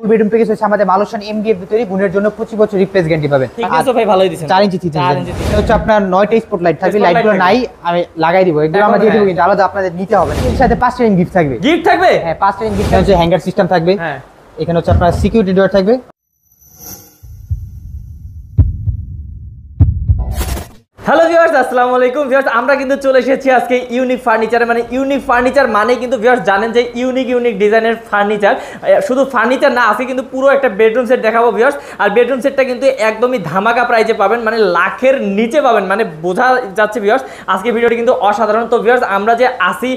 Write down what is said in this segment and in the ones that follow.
Bedroom package হচ্ছে আমাদের Malaysian MDF তৈরি, গুণের জন্য 25 বছর রিপ্লেস গ্যারান্টি পাবেন। ঠিক আছে ভাই, ভালোই দিবেন। 4 ইঞ্চি এটা হচ্ছে আপনার 9টা স্পট লাইট থাকবে, লাইটগুলো নাই আমি লাগাই দিব, এগুলো আমরা দিয়ে দেব, কিন্তু আলাদা আপনাদের নিতে হবে। এর সাথে 5টা গিফট থাকবে। গিফট থাকবে? হ্যাঁ 5টা গিফট হচ্ছে হ্যাঙ্গার সিস্টেম থাকবে। হ্যাঁ, এখানে হচ্ছে আপনার সিকিউরিটি ডোর থাকবে। হ্যালো ভিউয়ার্স, আসসালামু আলাইকুম। ভিউয়ার্স, আমরা কিন্তু চলে এসেছি আজকে ইউনিক ফার্নিচারে। মানে ইউনিক ফার্নিচার মানে কিন্তু ভিউয়ার্স জানেন যে ইউনিক ডিজাইনের ফার্নিচার। শুধু ফার্নিচার না, আজকে কিন্তু পুরো একটা বেডরুম সেট দেখাবো ভিউয়ার্স। আর বেডরুম সেটটা কিন্তু একদমই ধামাকা প্রাইজে পাবেন, মানে লাখের নিচে পাবেন, মানে বোঝা যাচ্ছে ভিউয়ার্স। আজকে ভিডিওটি কিন্তু অসাধারণ। তো ভিউয়ার্স, আমরা যে আসি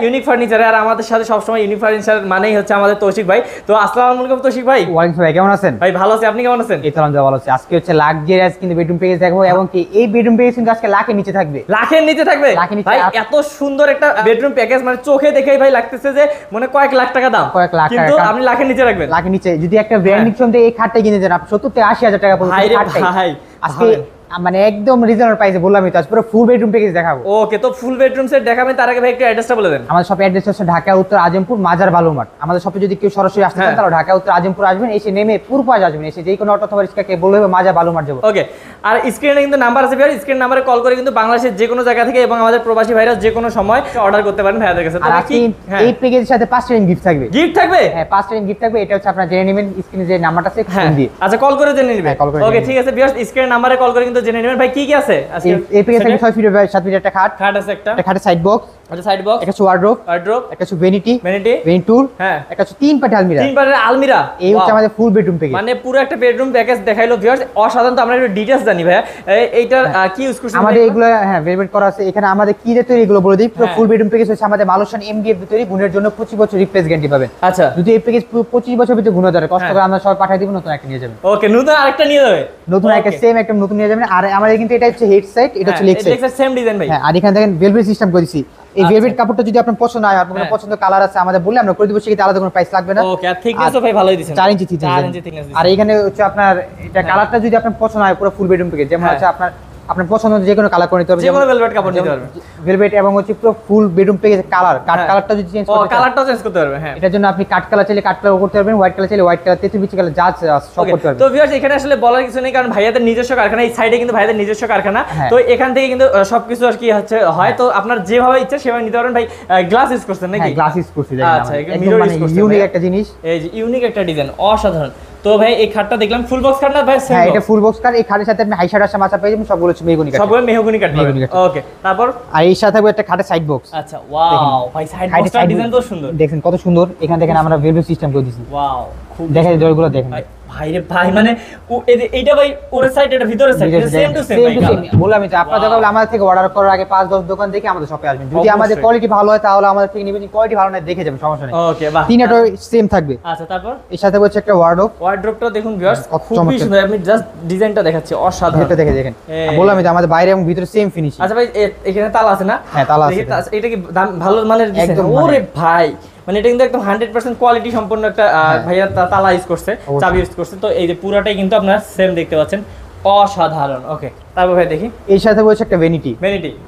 ইউনিক ফার্নিচারে, আর আমাদের সাথে সবসময় ইউনিক ফার্নিচার মানেই হচ্ছে আমাদের তৌশিক ভাই। তো আসসালামু আলাইকুম তৌশিক ভাই। ওয়ালাইকুম ভাই, কেমন আছেন? ভাই ভালো আছি, আপনি কেমন আছেন? এই তো আলহামদুলিল্লাহ ভালো আছি। আজকে হচ্ছে লাক্সারিয়াস কিন্তু বেডরুম প্যাকেজ দেখাবো, এবং কি এই বেডরুম প্যাকেজ কিন্তু আজকে লাখের নিচে থাকবে। লাখের নিচে থাকবে ভাই? এত সুন্দর একটা বেডরুম প্যাকেজ, মানে চোখে দেখেই ভাই লাগতেছে যে মনে কয়েক লাখ টাকা দাম, কিন্তু আপনি লাখের নিচে রাখবেন। লাখের নিচে যদি একটা ব্র্যান্ড নিচ্ছেন এই খাটটা কিনে দেন আপনি 70 থেকে 80 হাজার টাকা পড়বে। ভাই আজকে মানে একদম রিজনেবল প্রাইসে বললামই তো, আজ পুরো ফুল বেডরুম প্যাকেজ দেখাবো। ওকে, তো ফুল বেডরুম সেট দেখাবেন, তার আগে ভাই একটু অ্যাড্রেসটা বলে দেন। আমাদের শপের অ্যাড্রেস হচ্ছে ঢাকা উত্তর আজিমপুর মাজার বালুমাঠ। আমাদের শপে যদি কেউ সরাসরি আসতে চান তাহলে ঢাকা উত্তর আজিমপুর আসবেন, এসে নেমে পূর্বপাশ আসবেন, এসে যেই কোনো অটো অথবা রিক্সাকে বললে হবে মাজার বালুমাঠ যাবো। ওকে, আর স্ক্রিনে কিন্তু নাম্বার আছে ভাই, স্ক্রিন নাম্বারে কল করে কিন্তু বাংলাদেশের যে কোনো জায়গা থেকে এবং আমাদের প্রবাসী ভাইরা যে কোনো সময় অর্ডার করতে পারেন ভাইয়াদের কাছে। আর এই প্যাকেজের সাথে 5টা গিফট থাকবে। গিফট থাকবে? হ্যাঁ 5টা গিফট থাকবে। এটা হচ্ছে আপনারা জেনে নেবেন, স্ক্রিনে যে নাম্বারটা আছে ফোন দিয়ে। আচ্ছা, কল করে জেনে নেবেন। ওকে ঠিক আছে ভিউয়ার্স, স্ক্রিনের নাম্বারে কল করে কিন্তু জেনে নেবেন। ভাই কি কি আছে আজকে? এই প্যাকেজে থাকবে 6 ফিট বাই 7 ফিট একটা খাট আছে, একটা খাটের সাইড বক্স, আচ্ছা সাইড বক্স, একটা ওয়ার্ড্রোব, একটা ভ্যানিটি টুল, হ্যাঁ একটা 3 পাটি আলমিরা। 3 পাটের আলমিরা। এই হচ্ছে আমাদের ফুল বেডরুম প্যাকেজ, মানে পুরো একটা বেডরুম প্যাকেজ দেখাইলো ভিউয়ার্স। অসাধারণ। তো আমরা একটু ডিটেইলস জানি ভাই, এইটার কি ইউজ করছেন আমাদের? এগুলো হ্যাঁ ভেলভেট করা আছে। এখানে আমাদের কি দিয়ে তৈরি এগুলো বলে দিই। পুরো ফুল বেডরুম প্যাকেজ হচ্ছে আমাদের মালয়েশিয়ান এমডিএফ তৈরি, গুণের জন্য 25 বছর রিপ্লেস গ্যারান্টি পাবেন। আচ্ছা, যদি এই প্যাকেজ 25 বছর ভিতরে গুণ ধরে কষ্ট করে আমরা সবাই পাঠিয়ে দিব, নতুন একটা নিয়ে যাবেন। ওকে, নতুন আরেকটা নিয়ে যাবে, নতুন একটা সেম একটা নতুন নিয়ে যাবেন। আর আমাদের কিন্তু এটা হচ্ছে হেড সাইড, এটা হচ্ছে লেগ সাইড, সেম ডিজাইন ভাই। হ্যাঁ, আর এখানে দেখেন ভেলভেট সিস্টেম করেছি। এই ভেলভেট কাপড়টা যদি আপনার পছন্দ হয়, আপনার কোনো পছন্দ কালার আছে আমাদের বললে আমরা করে দিব, সেক্ষেত্রে আলাদা কোনো প্রাইস লাগবে না। ওকে, আর থিকনেসও ভাই ভালোই দিবেন, 4 ইঞ্চি থিকনেস। আর এখানে হচ্ছে আপনার এটা কালারটা যদি আপনার পছন্দ হয় পুরো ফুল বেডরুম প্যাকেজ, যেমন হচ্ছে আপনার পছন্দ যে কোনো কালার করে নিতে হবে, যে কোনো ভেলভেট কাপড় নিতে পারবেন। ভেলভেট এবং হচ্ছে পুরো ফুল বেডরুম প্যাকেজ কালারটা যদি চেঞ্জ করতে চান, কালারটাও চেঞ্জ করতে পারবেন। হ্যাঁ, এটার জন্য আপনি কাট কালার চাইলে কাট কালার করতে পারবেন, হোয়াইট কালার চাইলে হোয়াইট কালার, তেতুল বিচি কালার যা সব করতে পারবেন। তো ভিউয়ার্স, এখানে আসলে বলার কিছু নেই, কারণ ভাইয়াদের নিজস্ব কারখানা, এই সাইডে কিন্তু ভাইয়াদের নিজস্ব কারখানা। তো এখান থেকে কিন্তু সবকিছু আর কি হচ্ছে হয়, তো আপনার যেভাবে ইচ্ছা সেভাবে নিতে পারবেন। ভাই গ্লাস ইউজ করছেন নাকি? হ্যাঁ, গ্লাস ইউজ করছি। আচ্ছা, একদম ইউনিক একটা জিনিস, এই যে ইউনিক একটা ডিজাইন, অসাধারণ। তো ভাই এই খাটটা দেখলাম ফুল বক্স খাট না ভাই? হ্যাঁ, এটা ফুল বক্স খাট। এই খাটের সাথে আপনি হাইশার আসা মাছা পেয়ে যাবেন, সবগুলো হচ্ছে মেহগনি কাঠ, সবগুলো মেহগনি কাঠ। ওকে, তারপর আর এই সাথে থাকবে একটা খাটের সাইড বক্স। আচ্ছা, ওয়াও ভাই, সাইড বক্সটার ডিজাইন তো সুন্দর, দেখেন কত সুন্দর। এখানে দেখেন আমরা ভেলভেট সিস্টেম করে দিয়েছি। ওয়াও, খুব দেখেন জয়গুলো দেখেন ভাই রে ভাই, মানে এইটা ভাই ওরের সাইড, এটা ভিতরের সাইড, সেম টু সেম ভাই। বললাম যে আপনারা যখন আমাদের থেকে অর্ডার করার আগে 5-10 দোকান দেখে আমাদের শপে আসবেন। যদি আমাদের কোয়ালিটি ভালো হয় তাহলে আমাদের থেকে নেবেন, কোয়ালিটি ভালো না দেখে যাবেন, সমস্যা নেই। ওকে, বাহ, তিনটা সেম থাকবে। আচ্ছা, তারপর এর সাথে হচ্ছে একটা ওয়ার্ডরোবটা দেখুন ভিউয়ার্স, খুবই সুন্দর। আমি জাস্ট ডিজাইনটা দেখাচ্ছি, অসাধারণ। এটা দেখেন, বললাম যে আমাদের বাইরে এবং ভিতরে সেম ফিনিশিং। আচ্ছা ভাই, এখানে তালা আছে না? হ্যাঁ, তালা আছে। এটা কি ভালো মানের দিছেন? ওরে ভাই, মানে এটা কিন্তু একদম 100% কোয়ালিটি সম্পন্ন একটা ভাইয়া তালা ইউজ করছে, চাবি ইউজ করছে। তো এই যে পুরাটাই কিন্তু আপনারা সেম দেখতে পাচ্ছেন, অসাধারণ। ওকে, তারপর ভাই দেখি এর সাথে হচ্ছে একটা ভ্যানিটি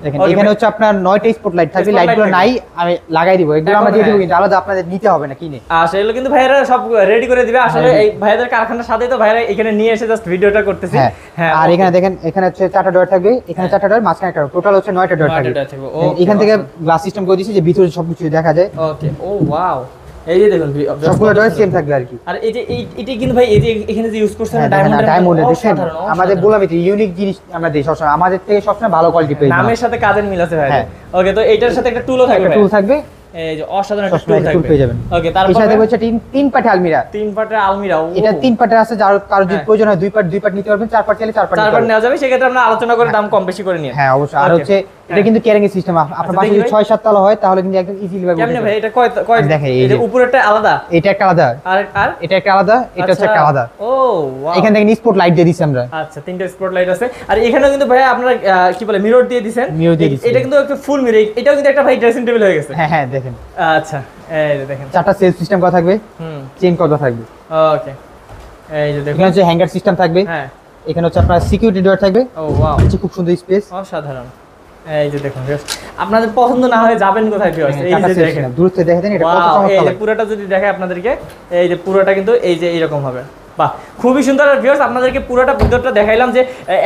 দেখেন। এখানে হচ্ছে আপনার 9টা স্পট লাইট থাকবে, লাইটগুলো নাই আমি লাগাই দিব, এগুলো আমরা দিয়ে দেব, কিন্তু আলাদা আপনাদের নিতে হবে না কিনে। আসলে এগুলো কিন্তু ভাইরা সব রেডি করে দিবে। আসলে এই ভাইদের কারখানার সাথেই তো ভাইরা এখানে নিয়ে এসে জাস্ট ভিডিওটা করতেছি। হ্যাঁ, আর এখানে দেখেন, এখানে হচ্ছে 4টা ডোর থাকবে, এখানে 4টা ডোর, মাঝখানে একটা, টোটাল হচ্ছে 9টা ডোর থাকবে। এখান থেকে গ্লাস সিস্টেম করে দিয়েছি যে ভিতরে সবকিছু দেখা যায়। ওকে, ও ওয়াও, এই যে দেখুন সবগুলো ডোর সেম থাকবে আর কি। আর এই যে এটা কিন্তু ভাই এই যে এখানে যে ইউজ করছেন ডায়মন্ডের, দেখেন আমাদের বললাম এটা ইউনিক জিনিস আমরা দেই সবসময়, আমাদের থেকে সবসময় ভালো কোয়ালিটি পেয়ে নামের সাথে কাজের মিল আছে ভাই। ওকে, তো এইটার সাথে একটা টুলও থাকবে, টুল থাকবে, এই যে অসাধারণ একটা টুল পেয়ে যাবেন। ওকে, তারপর এর সাথে হচ্ছে 3 পাটি আলমিরা। 3 পাটের আলমিরা, এটা 3 পাটের আছে, যার কারো যদি প্রয়োজন হয় 2 পাট নিতে পারবেন, 4 পাট চাইলে 4 পাট নেওয়া যাবে। সেক্ষেত্রে আমরা আলোচনা করে দাম কম বেশি করে নিয়ে। হ্যাঁ অবশ্যই। আর হচ্ছে এটা কিন্তু ক্যারিং এর সিস্টেম, আপনার বাসায় যদি 6-7 তলা হয় তাহলে কিন্তু একদম ইজিলি ভাবে কেমনে ভাই? এটা কয় দেখেন, এই যে উপরেরটা আলাদা, এটা একটা আলাদা, আর এটা একটা আলাদা, এটা হচ্ছে একটা আলাদা। ও ওয়াও, এখান থেকে স্পট লাইট দিয়ে দিছি আমরা। আচ্ছা, 3টা স্পট লাইট আছে। আর এখানেও কিন্তু ভাই আপনারা কি বলে মিরর দিয়ে দিবেন। এটা কিন্তু একটা ফুল মিরর, এটাও কিন্তু একটা ভাই ড্রেসিং টেবিল হয়ে গেছে। হ্যাঁ দেখেন। আচ্ছা, এই যে দেখেন 4টা সেলফ সিস্টেম করা থাকবে, চেইন করা থাকবে। ওকে, এই যে দেখুন, এখানে হচ্ছে হ্যাঙ্গার সিস্টেম থাকবে। হ্যাঁ, এখানে হচ্ছে আপনার সিকিউরিটি ডোর থাকবে। ও ওয়াও, খুব সুন্দর স্পেস, অসাধারণ। এই যে দেখুন viewers, আপনাদের পছন্দ না হয়ে যাবেন কোথায় ভিউয়ার্স? এই যে দেখেন, দূর থেকে দেখে দেন এটা কত Wow, এই চমৎকার যে লাগে। পুরোটা যদি দেখাই আপনাদেরকে, এই যে পুরোটা কিন্তু এই যে এইরকম হবে। বাহ, খুবই সুন্দর ভিউয়ার্স, আপনাদেরকে পুরোটা ভিতরটা দেখাইলাম যে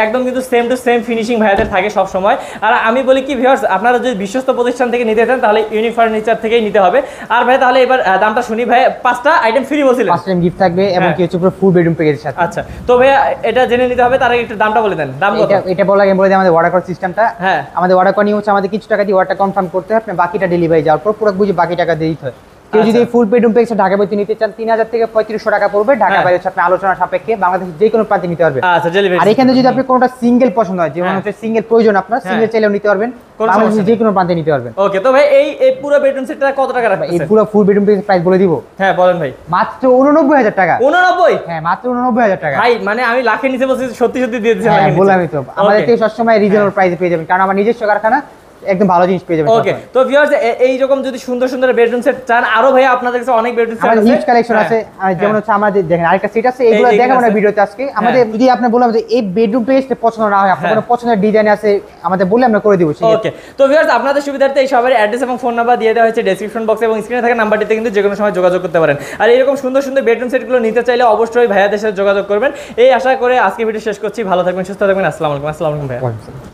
একদম কিন্তু সেম টু সেম ফিনিশিং ভাইয়াদের থাকে সব সময়। আর আমি বলি কি ভিউয়ার্স, আপনারা যদি বিশ্বস্ত প্রতিষ্ঠান থেকে নিতে চান তাহলে ইউনিক ফার্নিচার থেকেই নিতে হবে। আর ভাই তাহলে এবার দামটা শুনি ভাই, 5টা আইটেম ফ্রি বলছিলেন? ফার্স্ট টাইম গিফট থাকবে এবং হ্যাঁ। কি হচ্ছে পুরো ফুল বেডরুম প্যাকেজের সাথে। আচ্ছা, তো ভাইয়া এটা জেনে নিতে হবে, তার আগে একটু দামটা বলে দেন, দাম কত? এটা বলা আগে বলে দিই আমাদের অর্ডার করার সিস্টেমটা। হ্যাঁ। আমাদের অর্ডার করা নিয়ে হচ্ছে আমাদের কিছু টাকা দিয়ে অর্ডারটা কনফার্ম করতে হয়, আপনি বাকিটা ডেলিভারি যাওয়ার পর পুরো বুঝে বাকি টাকা দিয়ে দিতে হয়। কেউ যদি ফুল বেডরুম প্যাকেজ ঢাকা বাইরে নিতে চান 3000 থেকে 3500 টাকা পড়বে। ঢাকা বাইরে হচ্ছে আপনি আলোচনা সাপেক্ষে বাংলাদেশের যে কোনো প্রান্তে নিতে পারবেন। আচ্ছা, ডেলিভারি। আর এখানে যদি আপনি কোনটা সিঙ্গেল পছন্দ হয়, যেমন হচ্ছে সিঙ্গেল প্রয়োজন আপনার, সিঙ্গেল চাইলেও নিতে পারবেন, কোনো বাংলাদেশের সমস্যা যে কোনো প্রান্তে নিতে পারবেন। ওকে, তো ভাই এই পুরো বেডরুম সেটটা কত টাকা এই রাখছেন? পুরো ফুল বেডরুম প্যাকেজ প্রাইস বলে দিব। হ্যাঁ বলেন ভাই। মাত্র 89000 টাকা। 89? হ্যাঁ, মাত্র 89000 টাকা। ভাই মানে আমি লাখের নিচে বলছি, সত্যি সত্যি দিয়ে দিয়েছেন হ্যাঁ, লাখের নিচে। বললামই তো, আমাদের থেকে সবসময় রিজনেবল প্রাইসে পেয়ে যাবেন, কারণ আমার নিজস্ব কারখানা, একদম ভালো জিনিস পেয়ে যাবেন। ওকে, তো ভিউয়ার্স এই রকম যদি সুন্দর সুন্দর বেডরুম সেট চান, আরো ভাই আপনাদের কাছে অনেক বেডরুম সেট আমাদের আছে, হিউজ কালেকশন আছে। আর যেমন হচ্ছে আমাদের দেখেন আরেকটা সেট আছে, এগুলো এই যে দেখাবো না আছে। ভিডিওতে আজকে। আমাদের যদি আপনি বললাম যে এই বেডরুম পেজটা পছন্দ না হয়, আপনার কোনো পছন্দের ডিজাইন আছে আমাদের বললে আমরা করে দিব। ওকে, তো ভিউয়ার্স আপনাদের সুবিধার্থে এই সবার অ্যাড্রেস এবং ফোন নাম্বার দিয়ে দেওয়া হয়েছে ডেসক্রিপশন বক্সে এবং স্ক্রিনে থাকা নাম্বারটিতে কিন্তু যে কোনো সময় যোগাযোগ করতে পারেন। আর এরকম সুন্দর সুন্দর বেডরুম সেটগুলো নিতে চাইলে অবশ্যই ভাইয়াদের সাথে যোগাযোগ করবেন। এই আশা করে আজকে ভিডিও শেষ করছি। ভালো থাকবেন, সুস্থ থাকবেন। আসসালামু আলাইকুম। আসসালামু আলাইকুম ভাইয়া।